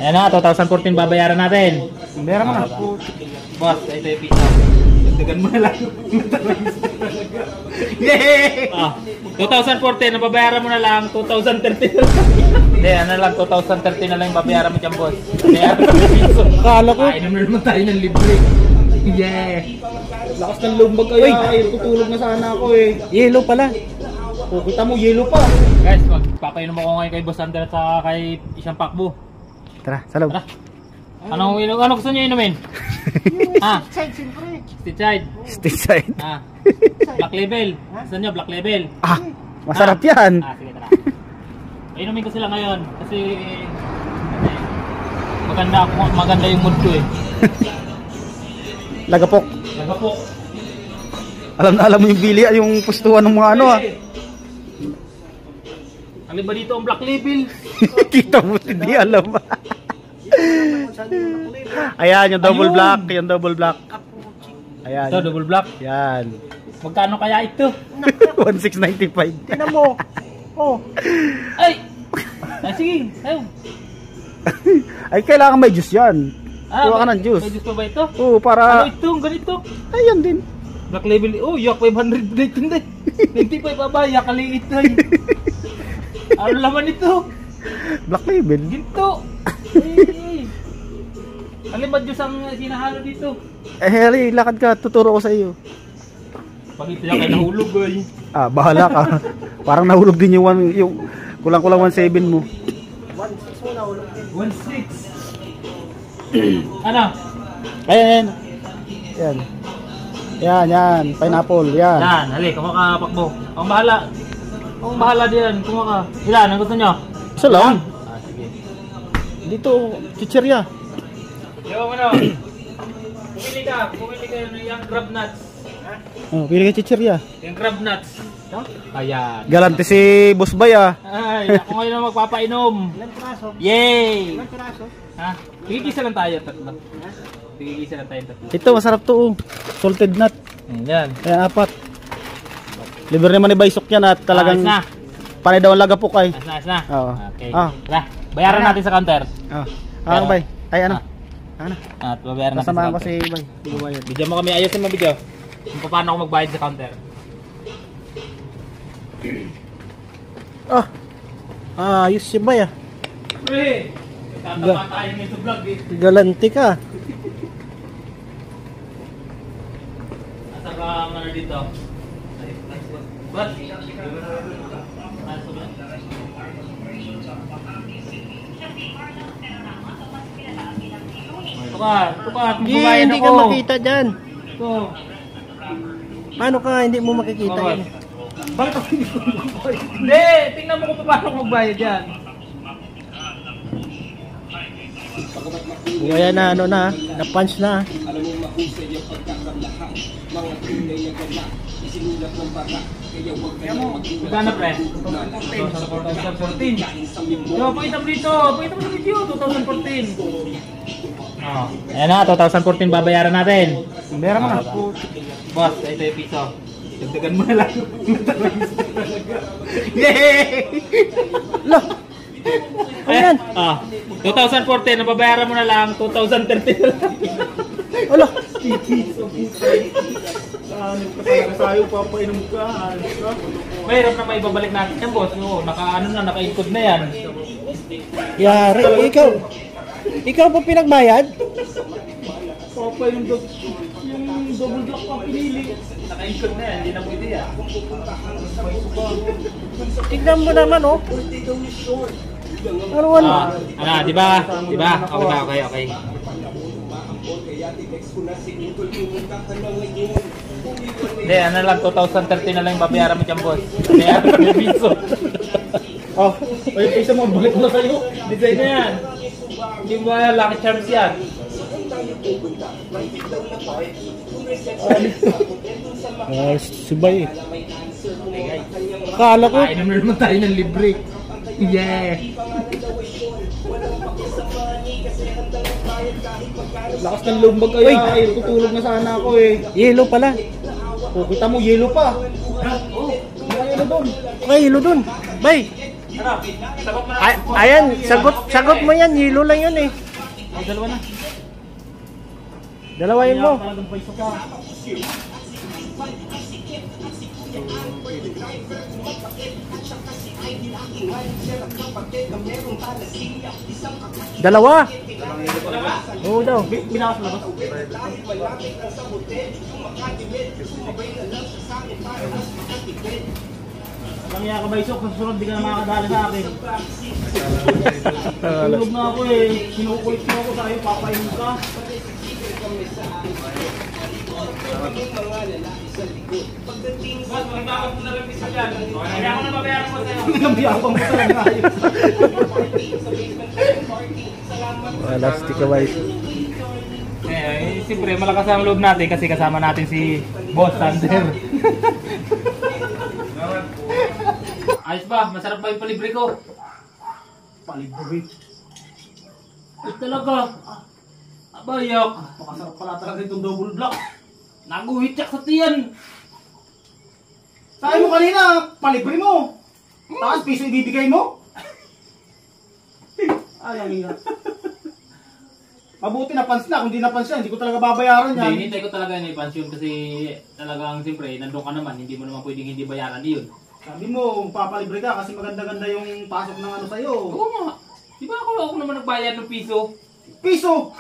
Ayan na, 2014 babayaran natin. Meron mo na. Boss, ito yung pizza. Dagdagan mo na lang. Yay! 2014, nababayaran mo na lang, 2013 na lang. Hindi, ano lang, 2013 na lang yung babayaran mo dyan, boss. Kala ko. Ay, naman tayo ng libre. Yeah! Lakas ng lumbag kayo. Ay, tutulog na sana ako eh. Yellow pala. O, kita mo, yellow pa. Guys, magpapainom ako ngayon kay Boss Ander at saka kay Isang Pakbo. Tara, sa loob. Tara. Ano gusto nyo inumin? Side, siyempre. Stitch side. Stitch side. Black label. Gusto nyo black label? Masarap yan. Sige, tara. Inumin ko sila ngayon kasi maganda yung mood ko eh. Lagapok. Lagapok. Alam mo yung bili, yung pustuhan ng mga ano ah. Alin ba dito ang black label? Kita mo, hindi alam. Ayan, yung double black. Yung double black. Ayan. Ito, double black. Yan. Magkano kaya ito? 1695. Tingnan mo. Oh. Ay! Sige. Ayaw. Ay, kailangan may juice yan. Kuha ka ng juice. May juice pa ba ito? Oo, para... Ano ito? Ganito? Ayan din. Black label. Oh, yak 500 rate hindi. 95 ba? Yak kaliit na yun. Ano laman ito? Black label. Ginto. Alin ba Diyos ang sinahalo dito? Harry, lakad ka. Tuturo ko sa iyo. Pag ito yan kayo nahulog ay. Bahala ka. Parang nahulog din yung kulang-kulang 17 mo. 1.6 mo nahulog din. 1.6. Ano? Ayan. Yan. Pineapple. Yan. Yan, hali. Kumakapakbo. Ang bahala. Ang bahala diyan. Kumaka. Ilan? Ang gusto nyo? Isa lang. Sige. Dito, chichirya. Yo, ano? Bumili ka yung crab nuts. Pili ka chichirya. Yung crab nuts. Ayan. Galante si Boss Bay ah. Ay, ako ngayon ang magpapainom. Ilang piraso? Yay! Ilang piraso? Tigigisa lang tayo, tatlo. Tigigisa lang tayo, tatlo. Ito, masarap to. Salted nut. Ayan. Ayan, 4. Libre naman ni Baysok yan at talagang panay daw ang lagapok ay. Ayos na. Oo. Okay. Tara, bayaran natin sa counter. Ano Bay? Ay ano? At babayaran natin sa Kasamahan ko counter. si Bay. Bigyan mo kami, ayusin mo video. Kung paano ako magbayad sa counter. Ayos si Bay ah. Pre! Tatama tayo nito vlog eh. Galante ka. Asa ka ano dito? What? Tukar, Hindi ka makita dyan. Ito. Paano ka hindi mo makikita yan? Bakit ako hindi ko magbayad? Hindi! Tingnan mo kung paano ko magbayad yan. Ayan na, na-punch na. Magkano pre? 2014. Yo, pakita mo dito. Pakita mo sa video. 2014. Ayan na, 2014 babayaran natin. Meron mo na. Boss, ito yung piso. Dagdagan mo na lang. Yay! Loh! Ayan. 2014, nababayaran mo na lang, 2013 na lang. Alo! Sayo papainom ka. Mahirap na maibabalik natin yan, boss. Naka-encode na yan. Yari, ikaw po pinagbayad? Papainom yung double black pa pinili. Naka-encode na yan, hindi na pwede yan. Tignan mo naman oh. Di ba? Okay. Hindi, ano lang, 2013 na lang yung babayaran mo dyan, boss. Kaya, may piso. Ay, isa mo, balik na sa'yo. Design na yan. Hindi mo Lucky Charms yan. Si Bay. Akala ko. Ay, naman tayo ng libre. Yeah! Lakas ng lumbag kayo. Ay, tutulog na sana ako eh. Yellow pala. O, kita mo, yellow pa. Yellow dun. Bay, Ano? Sagot mo na. Ay, ayan, sagot mo yan. Yelo lang yun eh. Ay, dalawa na. Dalawain mo. Talagang paiso ka. Dalawa. Oo daw. Binakas na ba? Kaya ka ba isok, susunod di ka na makakadali sa akin. Tulog na ako eh. Sinukulit mo ako sa'yo, papahin ka. Boss, magkakot mo na lang pisa dyan. Kaya ako na babayaran mo sa'yo. Nabiyabang mo talaga. Elastic away. Siyempre malakas ang loob natin kasi kasama natin si Boss Sander. Ayos ba? Masarap ba yung palibre ko? Palibre. Ay talaga. Abayak. Pakasarap pala talaga itong double block. Naguhityak sa tiyan. Sabi mo kanina, palibre mo. Tapos piso ibibigay mo? Alang nga. Mabuti napans na, kung di napans yan, hindi ko talaga babayaran yan. Hindi, hinintay ko talaga yung ipansyon kasi talagang siyempre nandun ka naman, hindi mo naman pwedeng hindi bayaran yun. Sabi mo, papalibre ka kasi maganda-ganda yung pasok ng ano sa'yo. Oo nga. Di ba ako naman nagbayad ng piso? Piso!